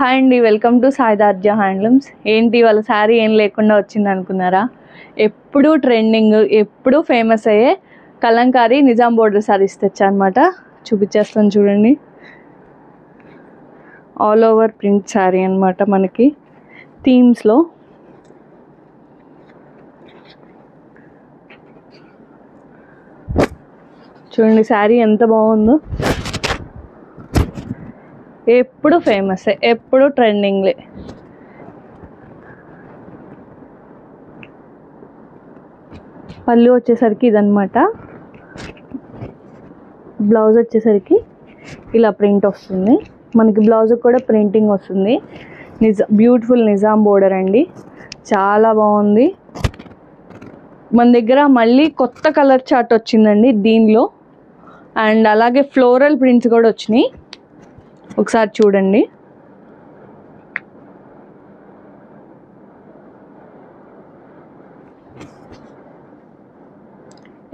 Hi అండి, welcome to సాయిదార్జ handlooms. ఏంటి వాళ్ళ శారీ ఏం లేకుండా వచ్చింది అనుకున్నారా? ఎప్పుడూ ట్రెండింగ్, ఎప్పుడూ ఫేమస్ అయ్యే కలంకారీ నిజాం బోర్డర్ శారీస్ తెచ్చా అనమాట. చూపించేస్తాను చూడండి. ఆల్ ఓవర్ ప్రింట్ శారీ అనమాట, మనకి థీమ్స్లో. చూడండి శారీ ఎంత బాగుందో. ఎప్పుడు ఫేమస్, ఎప్పుడు ట్రెండింగ్లే. పళ్ళు వచ్చేసరికి ఇదన్నమాట. బ్లౌజ్ వచ్చేసరికి ఇలా ప్రింట్ వస్తుంది. మనకి బ్లౌజ్ కూడా ప్రింటింగ్ వస్తుంది. బ్యూటిఫుల్ నిజాం బోర్డర్ అండి, చాలా బాగుంది. మన దగ్గర మళ్ళీ కొత్త కలర్ చార్ట్ వచ్చిందండి దీనిలో. అండ్ అలాగే ఫ్లోరల్ ప్రింట్స్ కూడా వచ్చినాయి, ఒకసారి చూడండి.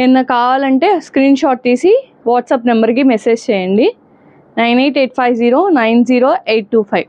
ఏమన్నా కావాలంటే స్క్రీన్ షాట్ తీసి వాట్సాప్ నెంబర్కి మెసేజ్ చేయండి. 9885090825.